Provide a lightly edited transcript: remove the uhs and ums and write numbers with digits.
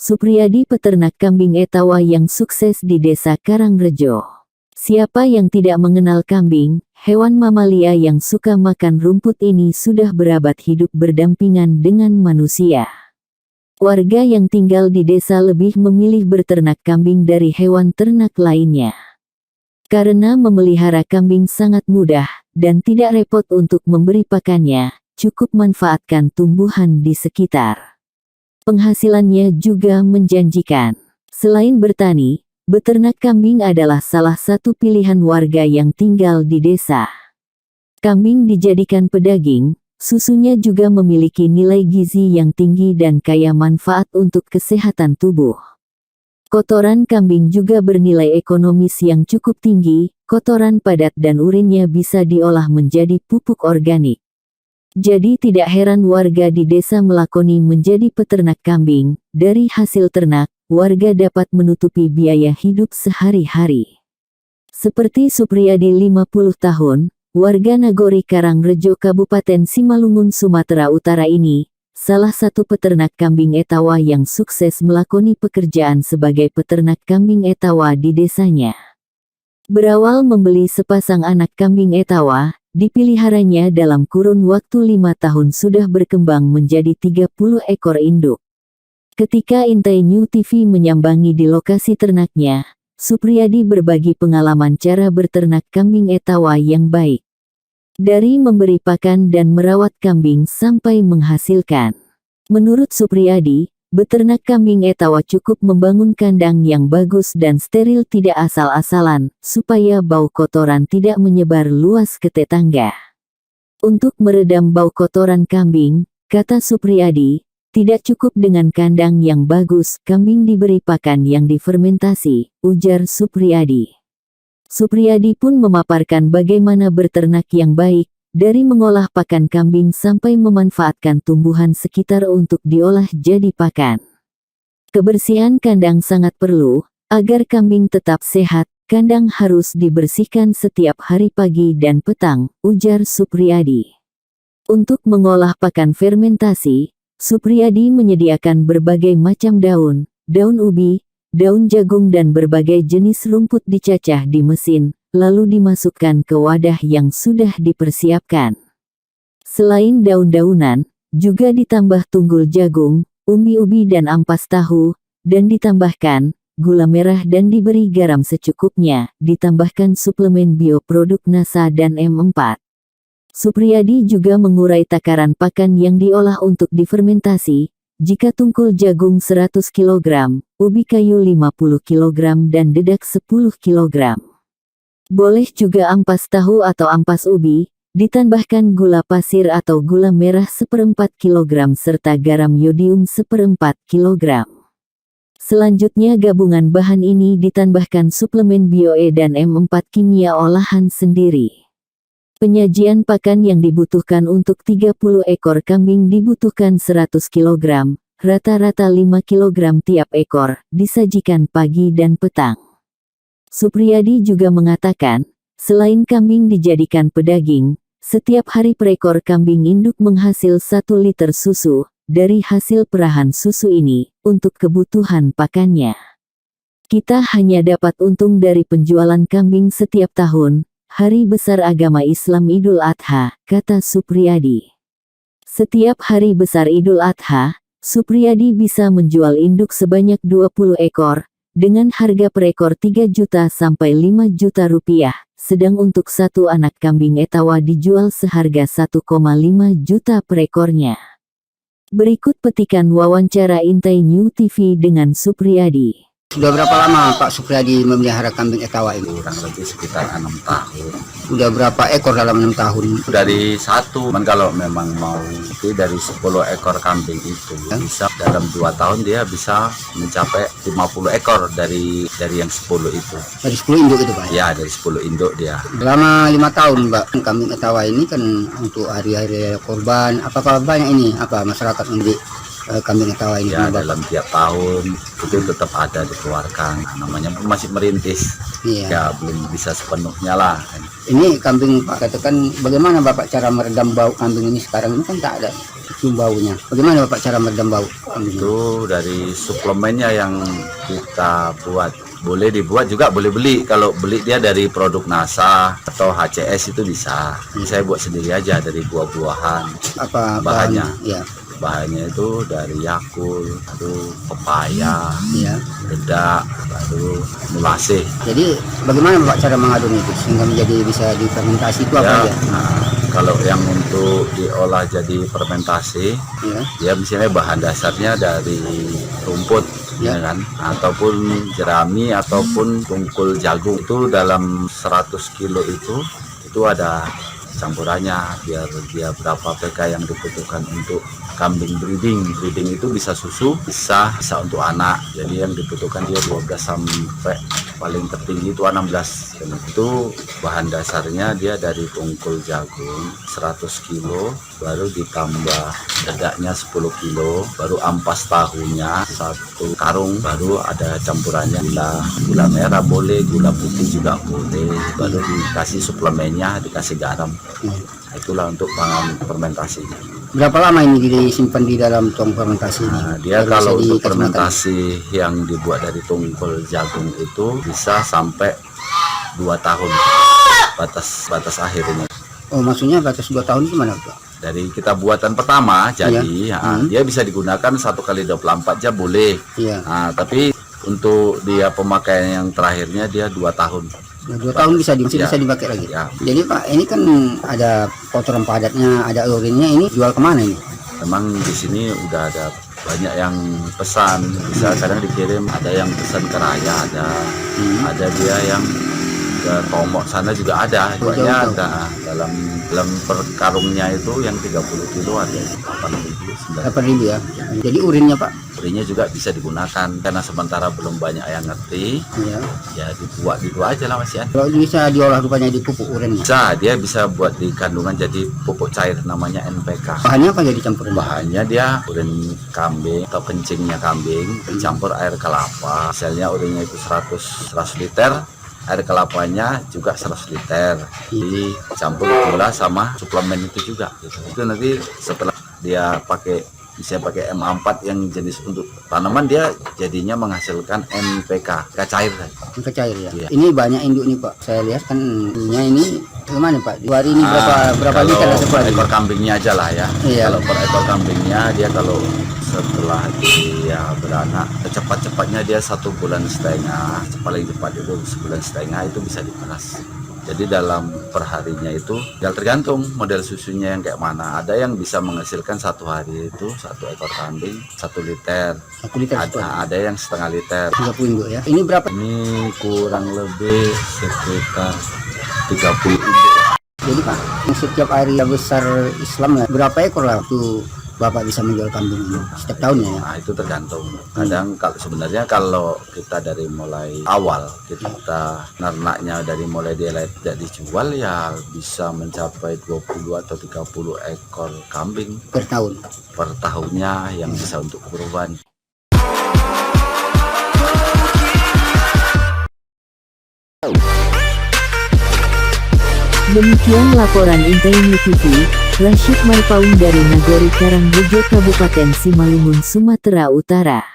Supriyadi peternak kambing Etawa yang sukses di Desa Karangrejo. Siapa yang tidak mengenal kambing, hewan mamalia yang suka makan rumput ini sudah berabad hidup berdampingan dengan manusia. Warga yang tinggal di desa lebih memilih berternak kambing dari hewan ternak lainnya. Karena memelihara kambing sangat mudah, dan tidak repot untuk memberi pakannya, cukup manfaatkan tumbuhan di sekitar. Penghasilannya juga menjanjikan. Selain bertani, beternak kambing adalah salah satu pilihan warga yang tinggal di desa. Kambing dijadikan pedaging, susunya juga memiliki nilai gizi yang tinggi dan kaya manfaat untuk kesehatan tubuh. Kotoran kambing juga bernilai ekonomis yang cukup tinggi, kotoran padat dan urinnya bisa diolah menjadi pupuk organik. Jadi tidak heran warga di desa melakoni menjadi peternak kambing. Dari hasil ternak, warga dapat menutupi biaya hidup sehari-hari. Seperti Supriyadi 50 tahun, warga Nagori Karangrejo Kabupaten Simalungun Sumatera Utara ini, salah satu peternak kambing Etawa yang sukses melakoni pekerjaan sebagai peternak kambing Etawa di desanya. Berawal membeli sepasang anak kambing Etawa, dipeliharanya dalam kurun waktu 5 tahun sudah berkembang menjadi 30 ekor induk. Ketika Intai New TV menyambangi di lokasi ternaknya, Supriyadi berbagi pengalaman cara berternak kambing Etawa yang baik. Dari memberi pakan dan merawat kambing sampai menghasilkan. Menurut Supriyadi, beternak kambing Etawa cukup membangun kandang yang bagus dan steril tidak asal-asalan, supaya bau kotoran tidak menyebar luas ke tetangga. Untuk meredam bau kotoran kambing, kata Supriyadi, tidak cukup dengan kandang yang bagus, kambing diberi pakan yang difermentasi, ujar Supriyadi. Supriyadi pun memaparkan bagaimana berternak yang baik, dari mengolah pakan kambing sampai memanfaatkan tumbuhan sekitar untuk diolah jadi pakan. Kebersihan kandang sangat perlu, agar kambing tetap sehat, kandang harus dibersihkan setiap hari pagi dan petang, ujar Supriyadi. Untuk mengolah pakan fermentasi, Supriyadi menyediakan berbagai macam daun, daun ubi, daun jagung dan berbagai jenis rumput dicacah di mesin, lalu dimasukkan ke wadah yang sudah dipersiapkan. Selain daun-daunan, juga ditambah tunggul jagung, umbi-ubi dan ampas tahu, dan ditambahkan gula merah dan diberi garam secukupnya, ditambahkan suplemen bioproduk NASA dan M4. Supriyadi juga mengurai takaran pakan yang diolah untuk difermentasi, jika tungkul jagung 100 kg, ubi kayu 50 kg dan dedak 10 kg. Boleh juga ampas tahu atau ampas ubi, ditambahkan gula pasir atau gula merah 1/4 kg serta garam yodium 1/4 kg. Selanjutnya gabungan bahan ini ditambahkan suplemen BioE dan M4 kimia olahan sendiri. Penyajian pakan yang dibutuhkan untuk 30 ekor kambing dibutuhkan 100 kg, rata-rata 5 kg tiap ekor, disajikan pagi dan petang. Supriyadi juga mengatakan, selain kambing dijadikan pedaging, setiap hari per ekor kambing induk menghasil 1 liter susu. Dari hasil perahan susu ini, untuk kebutuhan pakannya. Kita hanya dapat untung dari penjualan kambing setiap tahun, hari besar agama Islam Idul Adha, kata Supriyadi. Setiap hari besar Idul Adha, Supriyadi bisa menjual induk sebanyak 20 ekor, dengan harga per ekor 3 juta sampai 5 juta rupiah, sedang untuk satu anak kambing Etawa dijual seharga 1,5 juta per ekornya. Berikut petikan wawancara Intai New TV dengan Supriyadi. Sudah berapa lama Pak Supriyadi memelihara kambing Etawa ini? Kurang lebih sekitar 6 tahun. Sudah berapa ekor dalam 6 tahun? Dari satu, kalau memang mau itu dari 10 ekor kambing itu bisa dalam 2 tahun dia bisa mencapai 50 ekor dari yang 10 itu. Dari 10 induk itu Pak? Ya, dari 10 induk dia. Selama 5 tahun Pak, kambing Etawa ini kan untuk hari-hari korban, apakah banyak ini masyarakat membeli kambing Etawa ini? Ya, dalam tiap tahun itu tetap ada dikeluarkan. Namanya masih merintis. Iya. Ya, belum bisa sepenuhnya lah. Ini kambing Pak katakan, bagaimana Bapak cara meredam bau kambing ini sekarang ini kan tak ada cium baunya. Bagaimana Bapak cara meredam bau kambing? Itu dari suplemennya yang kita buat. Boleh dibuat juga boleh beli. Kalau beli dia dari produk NASA atau HCS itu bisa. Ini saya buat sendiri aja dari buah-buahan. Apa Bahannya? Ya. Bahannya itu dari Yakult, lalu pepaya, Ya. dedak, lalu mulase. Jadi bagaimana Bapak cara mengadun itu sehingga menjadi bisa difermentasi itu apa Ya, ya? nah, kalau yang untuk diolah jadi fermentasi, Ya. dia misalnya bahan dasarnya dari rumput, Ya. ya kan, ataupun jerami ataupun tungkul jagung. Itu dalam 100 kilo itu ada campurannya biar dia berapa PK yang dibutuhkan untuk kambing breeding. Breeding itu bisa susu, bisa untuk anak. Jadi yang dibutuhkan dia 12 sampai paling tertinggi itu 16. Dan itu bahan dasarnya dia dari tungkul jagung 100 kilo, baru ditambah dedaknya 10 kilo, baru ampas tahunya 1 karung, baru ada campurannya gula merah boleh, gula putih juga boleh, baru dikasih suplemennya, dikasih garam. Nah, itulah untuk bahan fermentasinya. Berapa lama ini disimpan di dalam tong fermentasi ini? Nah, dia Baru kalau bisa untuk dikasih fermentasi yang dibuat dari tungkul jagung itu bisa sampai 2 tahun batas akhirnya. makan. Oh, maksudnya batas 2 tahun itu mana Pak? Dari kita buatan pertama jadi Iya. dia bisa digunakan 1 kali 24 jam boleh. Iya. Nah, tapi untuk dia pemakaian yang terakhirnya dia 2 tahun. Nah, 2 tahun bisa Ya. bisa dipakai lagi. Ya. Jadi Pak, ini kan ada kotoran padatnya, ada urinnya, ini jual kemana ini? Memang di sini udah ada banyak yang pesan, bisa kadang dikirim, ada yang pesan ke Raya, ada dia yang ke Tomok sana juga ada. Pokoknya jauh. ada dalam per karungnya itu yang 30 kilo ada 8.000, 9.000. 8.000 ya. Jadi urinnya Pak? Urinnya juga bisa digunakan karena sementara belum banyak yang ngerti, Iya. ya dibuat gitu aja lah Mas ya. Kalau bisa diolah rupanya di pupuk urinnya. Dia bisa buat di kandungan jadi pupuk cair namanya NPK. Bahannya apa jadi campuran? Bahannya dia urin kambing atau kencingnya kambing dicampur air kelapa. Misalnya urinnya itu 100 liter, air kelapanya juga 100 liter. Dicampur gula sama suplemen itu juga gitu. Itu nanti setelah dia bisa pakai MA4 yang jenis untuk tanaman, dia jadinya menghasilkan NPK, cair. Mereka cair ya. Iya. Ini banyak induk nih Pak. Saya lihat kan ini gimana Pak? Di hari ini berapa kalau liter per sebulan? ekor kambingnya aja lah ya. Iya. Kalau per ekor kambingnya dia kalau setelah dia beranak, cepat-cepatnya dia 1,5 bulan, paling cepat itu 1,5 bulan itu bisa diperas. Jadi dalam perharinya itu tinggal tergantung model susunya yang kayak mana. Ada yang bisa menghasilkan 1 hari itu 1 ekor kambing 1 liter. 1 liter sebulan. Ada yang setengah liter. 30 induk ya. Ini berapa? Ini kurang lebih sekitar 30 induk. Jadi Pak, setiap hari besar Islam berapa ekor lah tuh Bapak bisa menjual kambing ini setiap tahunnya ya? Nah, itu tergantung. Kadang sebenarnya kalau kita dari mulai awal kita nernaknya dari mulai dia tidak dijual ya bisa mencapai 20 atau 30 ekor kambing Per tahun. per tahunnya yang bisa untuk kurban. Demikian laporan Intaimi TV, Rashid Marpaung dari Nagori Karangrejo Kabupaten Simalungun, Sumatera Utara.